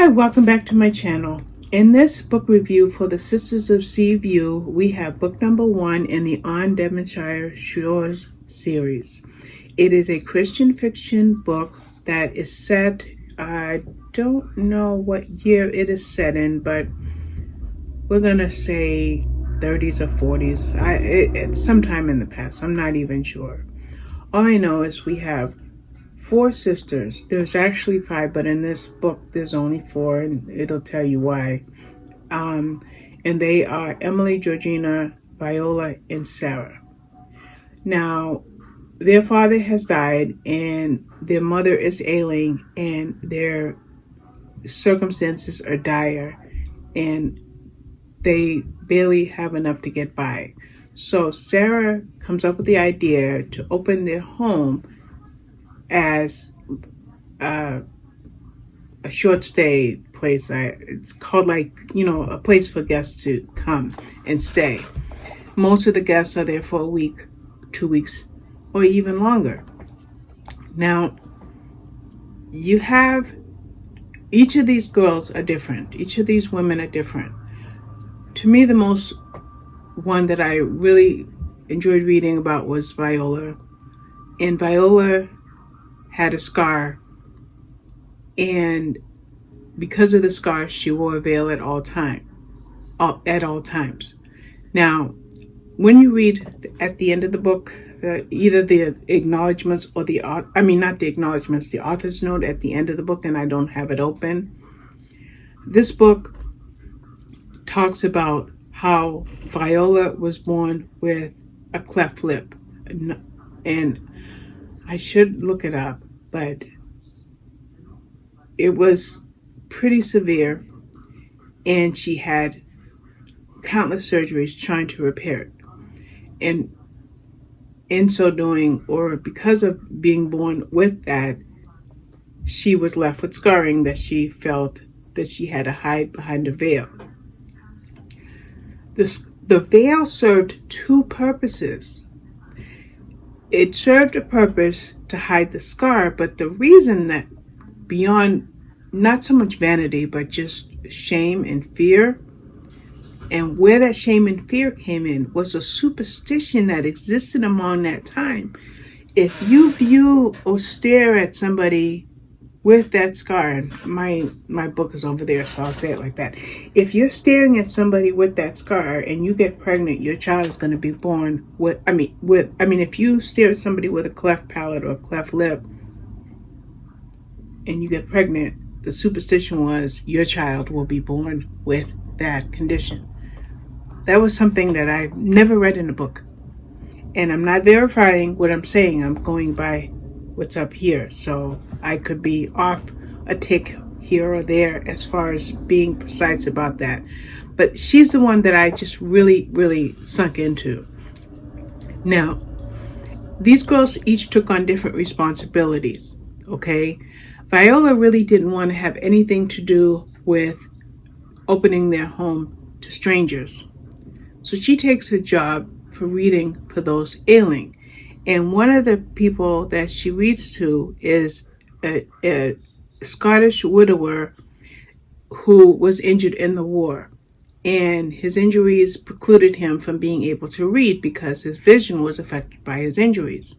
Hi, welcome back to my channel. In this book review for the Sisters of Seaview, we have book number 1 in the On Devonshire Shores series. It is a Christian fiction book that is set, I don't know what year it is set in, but we're gonna say 30s or 40s. It's sometime in the past. I'm not even sure. All I know is we have 4 sisters. There's actually 5, but in this book there's only 4, and it'll tell you why. And they are Emily, Georgina, Viola, and Sarah. Now, their father has died, and their mother is ailing, and their circumstances are dire, and they barely have enough to get by. So Sarah comes up with the idea to open their home as a short stay place. It's called a place for guests to come and stay. Most of the guests are there for a week, 2 weeks, or even longer. Now, you have each of these girls are different. Each of these women are different. To me, the most one that I really enjoyed reading about was Viola. And Viola had a scar, and because of the scar, she wore a veil at all times. Now, when you read at the end of the book, either the acknowledgments or not the acknowledgments, the author's note at the end of the book, and I don't have it open. This book talks about how Viola was born with a cleft lip, and I should look it up, but it was pretty severe, and she had countless surgeries trying to repair it. And in so doing, or because of being born with that, she was left with scarring that she felt that she had to hide behind a veil. The veil served 2 purposes. It served a purpose to hide the scar, but the reason that, beyond not so much vanity, but just shame and fear, and where that shame and fear came in was a superstition that existed among that time. If you view or stare at somebody with that scar, and my book is over there, so I'll say it like that. If you're staring at somebody with that scar and you get pregnant, your child is going to be born if you stare at somebody with a cleft palate or a cleft lip and you get pregnant, the superstition was your child will be born with that condition. That was something that I never read in a book. And I'm not verifying what I'm saying. I'm going by what's up here. So I could be off a tick here or there as far as being precise about that. But she's the one that I just really, really sunk into. Now, these girls each took on different responsibilities, okay? Viola really didn't want to have anything to do with opening their home to strangers. So she takes a job for reading for those ailing. And one of the people that she reads to is a Scottish widower who was injured in the war. And his injuries precluded him from being able to read because his vision was affected by his injuries.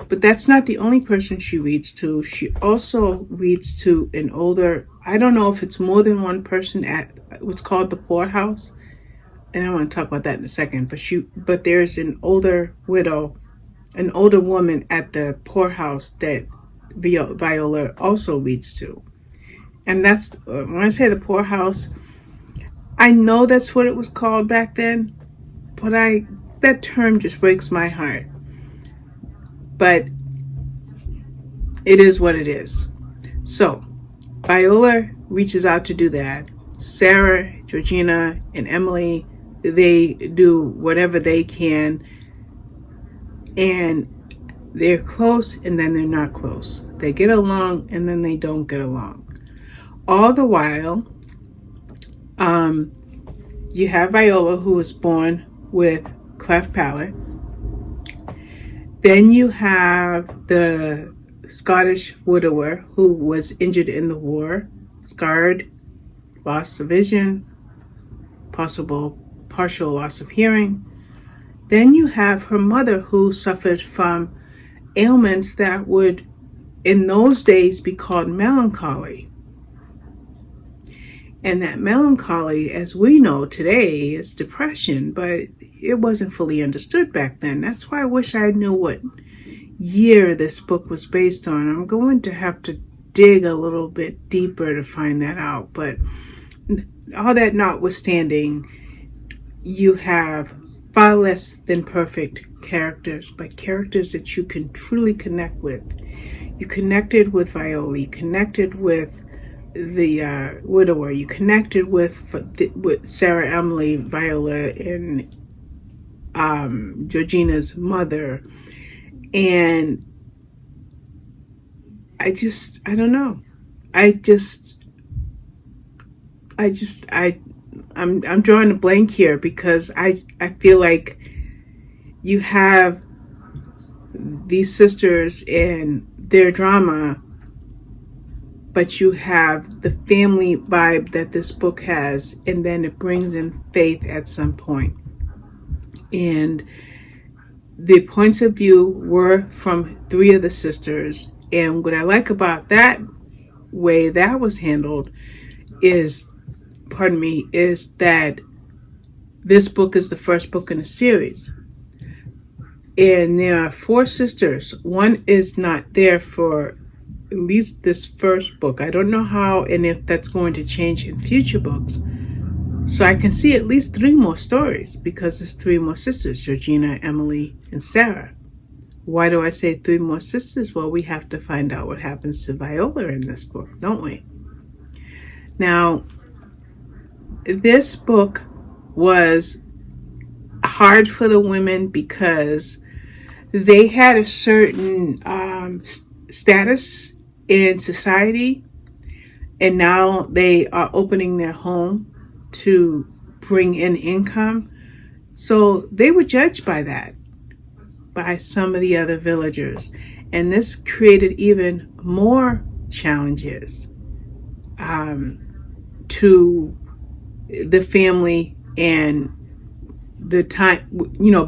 But that's not the only person she reads to. She also reads to an older, I don't know if it's more than one person at what's called the poorhouse. And I want to talk about that in a second. But there's an older widow, an older woman at the poorhouse that Viola also reads to. And that's, when I say the poorhouse, I know that's what it was called back then, but that term just breaks my heart. But it is what it is. So Viola reaches out to do that. Sarah, Georgina, and Emily, they do whatever they can, and they're close and then they're not close. They get along and then they don't get along. All the while, you have Viola, who was born with cleft palate. Then you have the Scottish widower who was injured in the war, scarred, loss of vision, possible partial loss of hearing. Then you have her mother, who suffered from ailments that would, in those days, be called melancholy. And that melancholy, as we know today, is depression, but it wasn't fully understood back then. That's why I wish I knew what year this book was based on. I'm going to have to dig a little bit deeper to find that out. But all that notwithstanding, you have far less than perfect characters, but characters that you can truly connect with. You connected with Viola, you connected with the widower, you connected with Sarah, Emily, Viola, and Georgina's mother. And I don't know. I'm drawing a blank here because I feel like you have these sisters and their drama, but you have the family vibe that this book has, and then it brings in faith at some point. And the points of view were from three of the sisters. And what I like about that way that was handled is that this book is the first book in a series. And there are four sisters. One is not there for at least this first book. I don't know how and if that's going to change in future books. So I can see at least three more stories because there's three more sisters, Georgina, Emily, and Sarah. Why do I say three more sisters? Well, we have to find out what happens to Viola in this book, don't we? Now, this book was hard for the women because they had a certain status in society, and now they are opening their home to bring in income. So they were judged by that, by some of the other villagers. And this created even more challenges to the family and the time,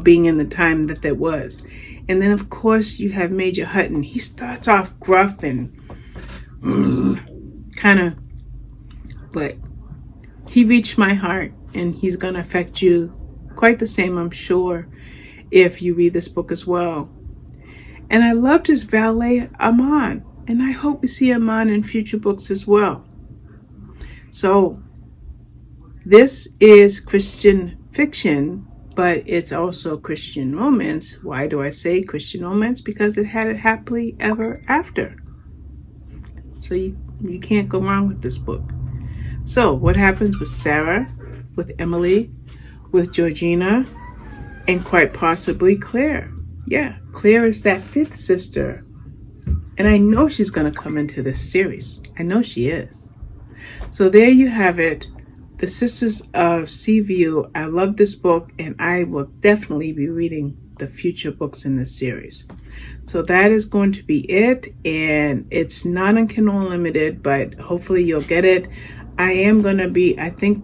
being in the time that was. And then, of course, you have Major Hutton. He starts off gruff and kind of, but he reached my heart, and he's going to affect you quite the same, I'm sure, if you read this book as well. And I loved his valet, Aman, and I hope we see Aman in future books as well. So this is Christian fiction, but it's also Christian romance. Why do I say Christian romance? Because it had it happily ever after. So you can't go wrong with this book. So what happens with Sarah, with Emily, with Georgina, and quite possibly Claire? Yeah, Claire is that fifth sister. And I know she's going to come into this series. I know she is. So there you have it. The Sisters of Seaview. I love this book, and I will definitely be reading the future books in this series. So that is going to be it, and it's not on Kindle Unlimited, but hopefully you'll get it. I am going to be, I think,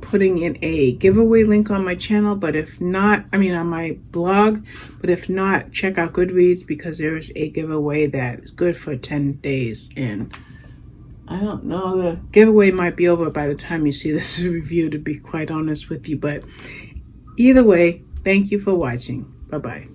putting in a giveaway link on my channel, but if not, on my blog, but if not, check out Goodreads, because there's a giveaway that is good for 10 days, and I don't know, the giveaway might be over by the time you see this review, to be quite honest with you, but either way, thank you for watching. Bye-bye.